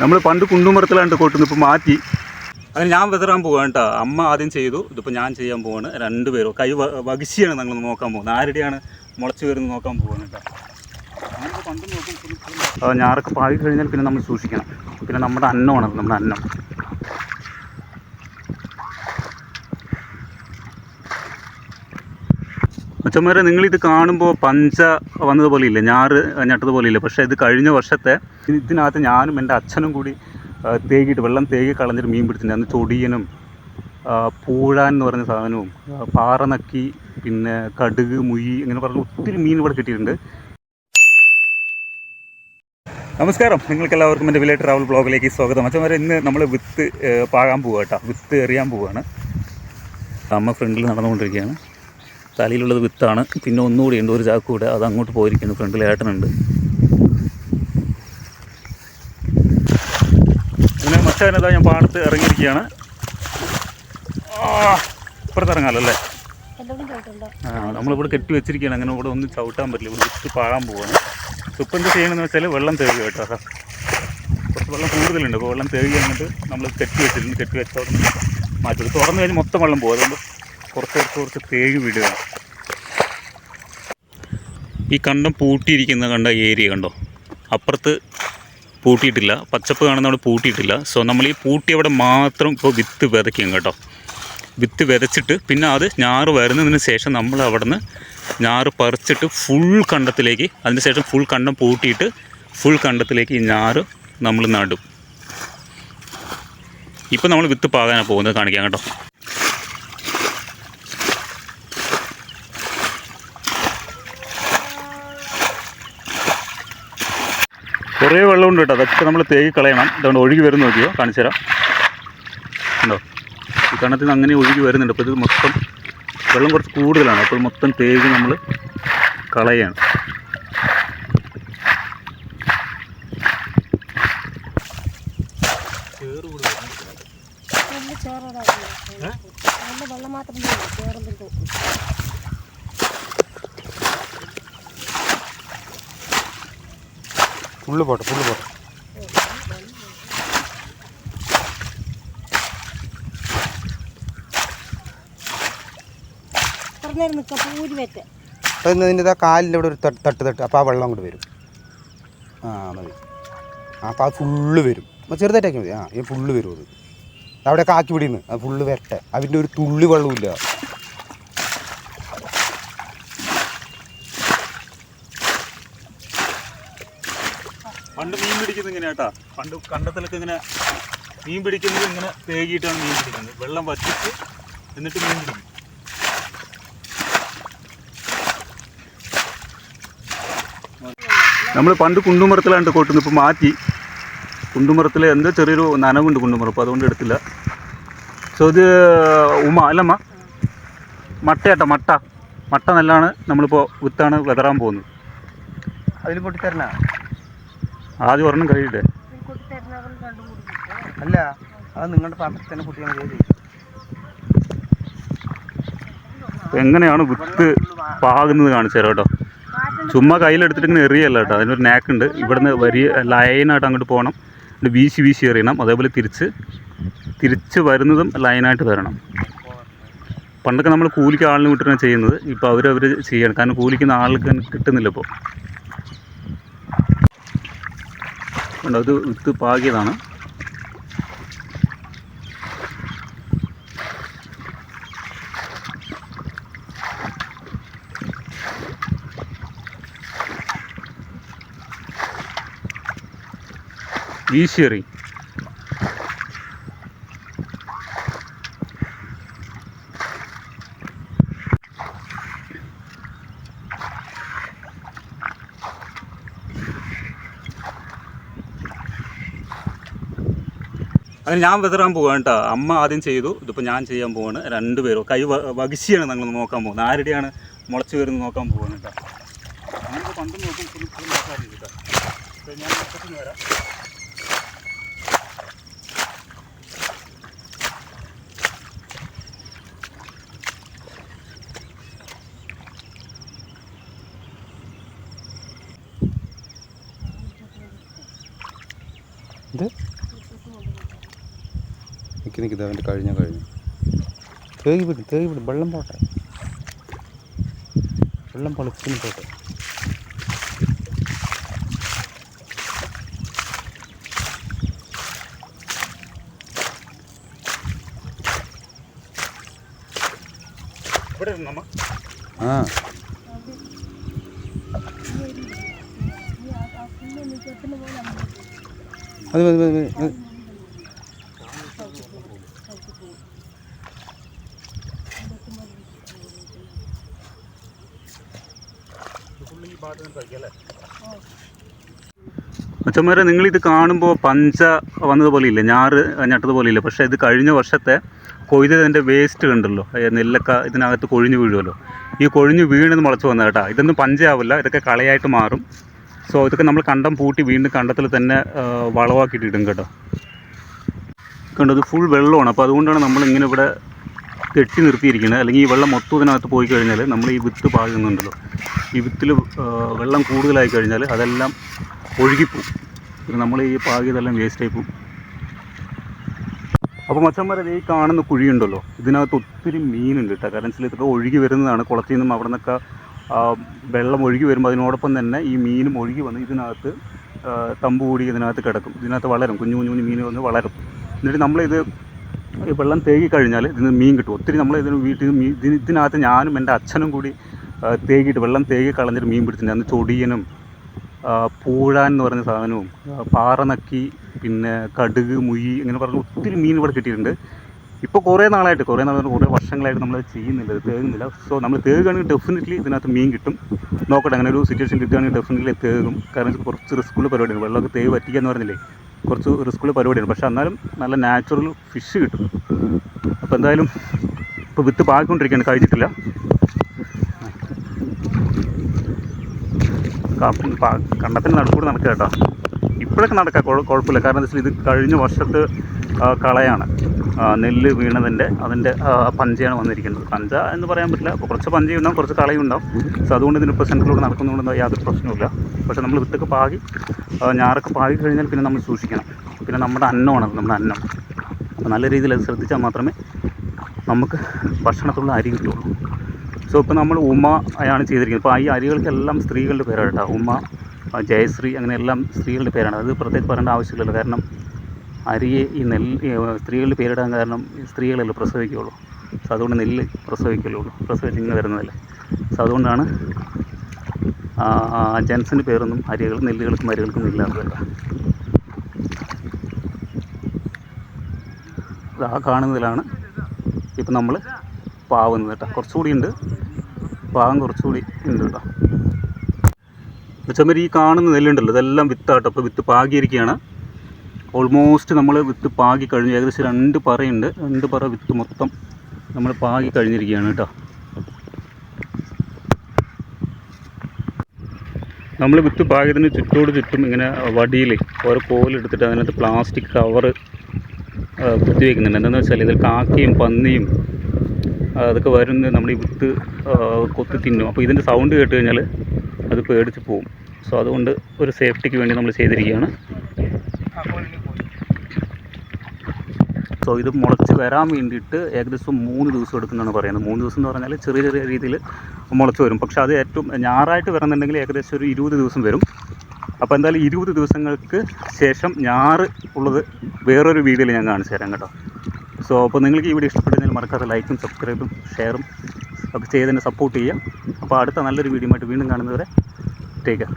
നമ്മൾ പണ്ട് കുണ്ടുമരത്തിലാണ്ട് കൊട്ടുന്നു, ഇപ്പോൾ മാറ്റി. അങ്ങനെ ഞാൻ വിതറാൻ പോവാണ് കേട്ടോ. അമ്മ ആദ്യം ചെയ്തു, ഇതിപ്പോൾ ഞാൻ ചെയ്യാൻ പോവാണ്. രണ്ടുപേരും കൈ വകിശിയാണ് ഞങ്ങൾ നോക്കാൻ പോകുന്നത്. ആരുടെയാണ് മുളച്ച് വരുന്നത് നോക്കാൻ പോകുന്നത് കേട്ടോ. ഞാനിപ്പോൾ പണ്ട് നോക്കും. ഞാറൊക്കെ പാകി കഴിഞ്ഞാൽ പിന്നെ നമ്മൾ സൂക്ഷിക്കണം. പിന്നെ നമ്മുടെ അന്നമാണ്, നമ്മുടെ അന്നം. അച്ഛന്മാരെ, നിങ്ങളിത് കാണുമ്പോൾ പഞ്ച വന്നതുപോലെ ഇല്ല, ഞാറ് ഞട്ടതുപോലെ ഇല്ല. പക്ഷേ ഇത് കഴിഞ്ഞ വർഷത്തെ ഇതിനകത്ത് ഞാനും എൻ്റെ അച്ഛനും കൂടി തേകിയിട്ട് വെള്ളം തേകി കളഞ്ഞിട്ട് മീൻ പിടിച്ചിട്ടുണ്ട്. അന്ന് ചൊടിയനും പൂഴാൻ എന്ന് പറഞ്ഞ സാധനവും പാറനക്കി പിന്നെ കടുക് മുയി ഇങ്ങനെ പറഞ്ഞ ഒത്തിരി മീൻ ഇവിടെ കിട്ടിയിട്ടുണ്ട്. നമസ്കാരം, നിങ്ങൾക്കെല്ലാവർക്കും എൻ്റെ വില്ലേജ് ട്രാവൽ ബ്ലോഗിലേക്ക് സ്വാഗതം. അച്ഛന്മാരെ, ഇന്ന് നമ്മൾ വിത്ത് പാകാൻ പോവുക കേട്ടോ. വിത്ത് എറിയാൻ പോവുകയാണ്. അമ്മ ഫ്രണ്ടിൽ നടന്നുകൊണ്ടിരിക്കുകയാണ്. തലയിലുള്ളത് വിത്താണ്. പിന്നെ ഒന്നുകൂടി ഉണ്ട്, ഒരു ചാക്ക് കൂടെ, അത് അങ്ങോട്ട് പോയിരിക്കുന്നു. ഫ്രണ്ടിൽ ഏട്ടനുണ്ട്. അങ്ങനെ മച്ചാനതാ ഞാൻ പാടത്ത് ഇറങ്ങിയിരിക്കുകയാണ്. ഇപ്പുറത്ത് ഇറങ്ങാമല്ലോ അല്ലേ? നമ്മളിവിടെ കെട്ടി വെച്ചിരിക്കുകയാണ്. അങ്ങനെ ഇവിടെ ഒന്നും ചവിട്ടാൻ പറ്റില്ല. ഇവിടെ വിത്ത് പാകാൻ പോവുകയാണ്. ഇപ്പം എന്ത് ചെയ്യണമെന്ന് വെച്ചാൽ വെള്ളം തേകുക കേട്ടോ. കുറച്ച് വെള്ളം കൂടുതലുണ്ട്. അപ്പോൾ വെള്ളം തേകി എന്നിട്ട് നമ്മൾ കെട്ടി വെച്ചിട്ടുണ്ട്. കെട്ടി വെച്ചവിടെ മാറ്റി തുറന്നു കഴിഞ്ഞ് മൊത്തം വെള്ളം പോകും. അതുകൊണ്ട് കുറച്ച് തേകി വിടുക. ഈ കണ്ടം പൂട്ടിയിരിക്കുന്ന കണ്ട ഏരിയ കണ്ടോ, അപ്പുറത്ത് പൂട്ടിയിട്ടില്ല. പച്ചപ്പ് കാണുന്നവിടെ പൂട്ടിയിട്ടില്ല. സോ നമ്മൾ ഈ പൂട്ടിയവിടെ മാത്രം ഇപ്പോൾ വിത്ത് വിതയ്ക്കും കേട്ടോ. വിത്ത് വിതച്ചിട്ട് പിന്നെ അത് ഞാറ് വരുന്നതിന് ശേഷം നമ്മൾ അവിടെ നിന്ന് ഞാറ് പറിച്ചിട്ട് ഫുൾ കണ്ടത്തിലേക്ക്, അതിന് ശേഷം ഫുൾ കണ്ടം പൂട്ടിയിട്ട് ഫുൾ കണ്ടത്തിലേക്ക് ഈ ഞാറ് നമ്മൾ നടും. ഇപ്പം നമ്മൾ വിത്ത് പാകാനാണ് പോകുന്നത്, കാണിക്കാം കേട്ടോ. കുറേ വെള്ളമുണ്ട് കേട്ടോ. അതൊക്കെ നമ്മൾ തേകി കളയണം. ഇതുകൊണ്ട് ഒഴുകി വരുന്ന നോക്കിയോ, കാണിച്ചു തരാം. ഉണ്ടോ, ഈ കണത്തിൽ നിന്ന് അങ്ങനെ ഒഴുകി വരുന്നുണ്ട്. അപ്പോൾ ഇത് മൊത്തം വെള്ളം കുറച്ച് കൂടുതലാണ്. അപ്പോൾ മൊത്തം തേകി നമ്മൾ കളയാണ്. പുള്ളു പോട്ടെ. ഇതിൻ്റെ കാലിൻ്റെ ഇവിടെ ഒരു തട്ട് അപ്പോൾ ആ വെള്ളം അങ്ങോട്ട് വരും. മതി. അപ്പോൾ അത് ഫുള്ള് വരും. ചെറുതായിട്ടാക്കി മതി. ഈ ഫുള്ള് വരും. അത് അവിടെയൊക്കെ ആക്കി പിടിയുന്നു. അത് ഫുള്ള് വരട്ടെ. അതിൻ്റെ ഒരു തുള്ളി വെള്ളമില്ല. പണ്ട് മീൻ പിടിക്കുന്നത് ഇങ്ങനെ കേട്ടോ. പണ്ട് കണ്ടത്തിലൊക്കെ ഇങ്ങനെ മീൻ പിടിക്കുന്നത് ഇങ്ങനെ തേകിയിട്ടാണ് മീൻ പിടിക്കുന്നത്. വെള്ളം വറ്റിച്ച് എന്നിട്ട് മീൻ പിടിക്കും. നമ്മൾ പണ്ട് കുണ്ടുമരത്തിലാണ്ട് കൊട്ടുന്നു, ഇപ്പോൾ മാറ്റി. കുണ്ടുമരത്തിൽ എന്തോ ചെറിയൊരു നനവുണ്ട് കുണ്ടുമരം, അപ്പോൾ അതുകൊണ്ട് എടുത്തില്ല. സോ ഇത് അല്ലമ്മ മട്ടയാട്ടോ. മട്ട നെല്ലാണ് നമ്മളിപ്പോൾ വിത്താണ് വിതറാൻ പോകുന്നത്. അതിൽ പൊട്ടിത്തരണ ആദ്യം ഒരെണ്ണം കഴിയട്ടെ. അല്ല, അത് നിങ്ങളുടെ പാത്രത്തിൽ തന്നെ പൊട്ടിക്കാൻ മതി. എങ്ങനെയാണ് വിത്ത് പാകുന്നത് കാണിച്ചു തരാം കേട്ടോ. ചുമ്മാ കയ്യിലെടുത്തിട്ട് ഇങ്ങനെ എറിയല്ല കേട്ടോ. അതിനൊരു നാക്കുണ്ട്. ഇവിടുന്ന് വലിയ ലൈനായിട്ട് അങ്ങോട്ട് പോകണം. വീശി എറിയണം. അതേപോലെ തിരിച്ച് വരുന്നതും ലൈനായിട്ട് വരണം. പണ്ടൊക്കെ നമ്മൾ കൂലിക്ക് ആളിന് വിട്ടിട്ടാണ് ചെയ്യുന്നത്. ഇപ്പോൾ അവർ ചെയ്യണം. കാരണം കൂലിക്കുന്ന ആൾക്ക് കിട്ടുന്നില്ല ഇപ്പോൾ. അത് വിത്ത് പാകിയതാണ്. വീശിയെറി. അങ്ങനെ ഞാൻ വിതറാൻ പോവാണ് കേട്ടോ. അമ്മ ആദ്യം ചെയ്തു, ഇതിപ്പോൾ ഞാൻ ചെയ്യാൻ പോവാണ്. രണ്ടുപേരും കൈ വകിശിയാണ് ഞങ്ങൾ നോക്കാൻ പോകുന്നത്. ആരുടെയാണ് മുളച്ച് വരുന്നത് നോക്കാൻ പോവാണ് കേട്ടോ. ഞാനിപ്പോൾ പണ്ട് നോക്കും ഫുൾ നോക്കാറില്ല കേട്ടോ. അപ്പോൾ ഞാൻ മൊത്തത്തിൽ വരാം. ഇത് നിൽക്കി അവൻ്റെ കഴിഞ്ഞു തേകി വിടും വെള്ളം പോട്ടെ, വെള്ളം പൊളിച്ചിന് പോട്ടെ. ആ അത് മതി. അച്ഛന്മാരെ, നിങ്ങളിത് കാണുമ്പോൾ പഞ്ച വന്നതുപോലെ ഇല്ല, ഞാറ് ഞട്ടതുപോലെ ഇല്ല. പക്ഷേ ഇത് കഴിഞ്ഞ വർഷത്തെ കൊയ്തതിൻ്റെ വേസ്റ്റ് കണ്ടല്ലോ, നെല്ലൊക്കെ ഇതിനകത്ത് കൊഴിഞ്ഞു വീഴുമല്ലോ. ഈ കൊഴിഞ്ഞു വീണെന്ന് മുളച്ച് വന്നത് കേട്ടോ. ഇതൊന്നും പഞ്ചയാവില്ല, ഇതൊക്കെ കളയായിട്ട് മാറും. സോ ഇതൊക്കെ നമ്മൾ കണ്ടം പൂട്ടി വീണ്ടും കണ്ടത്തിൽ തന്നെ വളമാക്കിയിട്ട് ഇടും കേട്ടോ. കണ്ടത് ഫുൾ വെള്ളമാണ്. അപ്പോൾ അതുകൊണ്ടാണ് നമ്മളിങ്ങനെ ഇവിടെ കെട്ടി നിർത്തിയിരിക്കുന്നത്. അല്ലെങ്കിൽ ഈ വെള്ളം മൊത്തം ഇതിനകത്ത് പോയി കഴിഞ്ഞാൽ നമ്മൾ ഈ വിത്ത് പാകുന്നുണ്ടല്ലോ, ഈ വിത്തിൽ വെള്ളം കൂടുതലായി കഴിഞ്ഞാൽ അതെല്ലാം ഒഴുകിപ്പോവും. പിന്നെ നമ്മൾ ഈ പാകിയതെല്ലാം വേസ്റ്റായി പോവും. അപ്പോൾ മച്ചന്മാരെ, ഈ കാണുന്ന കുഴിയുണ്ടല്ലോ, ഇതിനകത്ത് ഒത്തിരി മീനുണ്ട് കേട്ടോ. കാരണം വെച്ചാൽ ഇതൊക്കെ ഒഴുകി വരുന്നതാണ് കുളത്തിൽ നിന്നും. അവിടെ നിന്നൊക്കെ വെള്ളം ഒഴുകി വരുമ്പോൾ അതിനോടൊപ്പം തന്നെ ഈ മീനും ഒഴുകി വന്ന് ഇതിനകത്ത് തമ്പ് കൂടി ഇതിനകത്ത് കിടക്കും. ഇതിനകത്ത് വളരും, കുഞ്ഞു കുഞ്ഞു മീൻ വന്ന് വളരും. എന്നിട്ട് നമ്മളിത് ഈ വെള്ളം തേകി കഴിഞ്ഞാൽ ഇതിന് മീൻ കിട്ടും ഒത്തിരി. നമ്മൾ ഇതിന് വീട്ടിൽ ഇതിനകത്ത് ഞാനും എൻ്റെ അച്ഛനും കൂടി തേകിയിട്ട് വെള്ളം തേകി കളഞ്ഞിട്ട് മീൻ പിടിച്ചിട്ടുണ്ട്. അന്ന് ചൊടിയനും പൂഴാൻ എന്ന് പറഞ്ഞ സാധനവും പാറനക്കി പിന്നെ കടുക് മുയി ഇങ്ങനെ പറഞ്ഞ് ഒത്തിരി മീൻ ഇവിടെ കിട്ടിയിട്ടുണ്ട്. ഇപ്പോൾ കുറേ വർഷങ്ങളായിട്ട് നമ്മൾ ചെയ്യുന്നില്ല, ഇത് തേകുന്നില്ല. സോ നമ്മൾ തേകുകയാണെങ്കിൽ ഡെഫിനറ്റ്ലി ഇതിനകത്ത് മീൻ കിട്ടും. നോക്കട്ടെ, അങ്ങനെ ഒരു സിറ്റുവേഷൻ കിട്ടുകയാണെങ്കിൽ ഡെഫിനറ്റ്ലി തേകും. കാരണം കുറച്ച് റിസ്ക്കുള്ള പരിപാടിയാണ്. വെള്ളമൊക്കെ തേവ് പറ്റിക്കുക എന്ന് പറഞ്ഞില്ലേ, കുറച്ച് റിസ്ക്കുള്ള പരിപാടിയാണ്. പക്ഷേ എന്നാലും നല്ല നാച്ചുറൽ ഫിഷ് കിട്ടും. അപ്പോൾ എന്തായാലും ഇപ്പോൾ വിത്ത് പാകിക്കൊണ്ടിരിക്കുകയാണ്, കഴിഞ്ഞിട്ടില്ല. കണ്ടത്തിന് നടുക്കൂടെ നടക്കുക കേട്ടോ. ഇപ്പോഴൊക്കെ നടക്കാം, കുഴപ്പമില്ല. കാരണം എന്താ വെച്ചാൽ ഇത് കഴിഞ്ഞ വർഷത്തെ കളയാണ്, നെല്ല് വീണതിൻ്റെ അതിൻ്റെ പഞ്ചയാണ് വന്നിരിക്കുന്നത്. പഞ്ച എന്ന് പറയാൻ പറ്റില്ല, അപ്പോൾ കുറച്ച് പഞ്ചയുണ്ടാവും, കുറച്ച് കളയും ഉണ്ടാവും. സോ അതുകൊണ്ട് ഇതിനിപ്പോൾ സെൻറ്ററിലൂടെ നടക്കുന്നതുകൊണ്ട് യാതൊരു പ്രശ്നമില്ല. പക്ഷേ നമ്മൾ വിത്തൊക്കെ പാകി ഞാറൊക്കെ പാകി കഴിഞ്ഞാൽ പിന്നെ നമ്മൾ സൂക്ഷിക്കണം. പിന്നെ നമ്മുടെ അന്നമാണ്, നമ്മുടെ അന്നം. അപ്പോൾ നല്ല രീതിയിൽ അത് ശ്രദ്ധിച്ചാൽ മാത്രമേ നമുക്ക് ഭക്ഷണത്തിലുള്ള അരി കിട്ടുള്ളൂ. സോ ഇപ്പോൾ നമ്മൾ ഉമ ആണ് ചെയ്തിരിക്കുന്നത്. അപ്പോൾ ഈ അരികൾക്കെല്ലാം സ്ത്രീകളുടെ പേരാണ് കേട്ടോ. ഉമ, ജയശ്രീ, അങ്ങനെ എല്ലാം സ്ത്രീകളുടെ പേരാണ്. അത് പ്രത്യേകം പറയേണ്ട ആവശ്യമില്ലല്ലോ. കാരണം അരിയെ ഈ സ്ത്രീകളുടെ പേരിടാൻ കാരണം സ്ത്രീകളല്ലേ പ്രസവിക്കുകയുള്ളൂ. സോ അതുകൊണ്ട് നെല്ല് പ്രസവിച്ച് ഇങ്ങനെ വരുന്നതല്ലേ. സോ അതുകൊണ്ടാണ് ജെൻസിൻ്റെ പേരൊന്നും നെല്ലുകൾക്കും അരികൾക്കും ഇല്ലാത്തതല്ല. ആ കാണുന്നതിലാണ് ഇപ്പം നമ്മൾ പാവുന്നത് കേട്ടോ. കുറച്ചുകൂടി ഉണ്ട്, പാകം കുറച്ചുകൂടി ഉണ്ട് കേട്ടോ. വെച്ചാൽ ഈ കാണുന്ന നെല്ലുണ്ടല്ലോ, ഇതെല്ലാം വിത്താട്ടോ. അപ്പോൾ വിത്ത് പാകിയിരിക്കുകയാണ്. ഓൾമോസ്റ്റ് നമ്മൾ വിത്ത് പാകി കഴിഞ്ഞു. ഏകദേശം 2 പറയുണ്ട്. 2 പറ വിത്ത് മൊത്തം നമ്മൾ പാകി കഴിഞ്ഞിരിക്കുകയാണ് കേട്ടോ. നമ്മൾ വിത്ത് പാകിയതിന് ചുറ്റും ഇങ്ങനെ വടിയിൽ ഓരോ കോലെടുത്തിട്ട് അതിനകത്ത് പ്ലാസ്റ്റിക് കവറ് കുത്തിവെക്കുന്നുണ്ട്. എന്താണെന്ന് വെച്ചാൽ ഇതിൽ കാക്കയും പന്നിയും അതൊക്കെ വരുന്നത് നമ്മൾ ഈ വിത്ത് കൊത്തി തിന്നും. അപ്പോൾ ഇതിൻ്റെ സൗണ്ട് കേട്ട് കഴിഞ്ഞാൽ അത് പേടിച്ച് പോവും. സോ അതുകൊണ്ട് ഒരു സേഫ്റ്റിക്ക് വേണ്ടി നമ്മൾ ചെയ്തിരിക്കുകയാണ്. സോ ഇത് മുളച്ച് വരാൻ വേണ്ടിയിട്ട് ഏകദേശം 3 ദിവസം എടുക്കുന്നതാണ് പറയുന്നത്. 3 ദിവസം എന്ന് പറഞ്ഞാൽ ചെറിയ രീതിയിൽ മുളച്ച് വരും. പക്ഷേ അത് ഏറ്റവും ഞാറായിട്ട് വരുന്നുണ്ടെങ്കിൽ ഏകദേശം ഒരു 20 ദിവസം വരും. അപ്പോൾ എന്തായാലും 20 ദിവസങ്ങൾക്ക് ശേഷം ഞാറ് ഉള്ളത് വേറൊരു വീഡിയോയിൽ ഞാൻ കാണിച്ചു തരാം കേട്ടോ. സോ അപ്പോൾ നിങ്ങൾക്ക് ഈ വീഡിയോ ഇഷ്ടപ്പെട്ടെങ്കിൽ മറക്കാതെ ലൈക്കും സബ്സ്ക്രൈബും ഷെയറും ഒക്കെ ചെയ്ത് തന്നെ സപ്പോർട്ട് ചെയ്യുക. അപ്പോൾ അടുത്ത നല്ലൊരു വീഡിയോ ആയിട്ട് വീണ്ടും കാണുന്നവരെ ടേക്ക് കെയർ.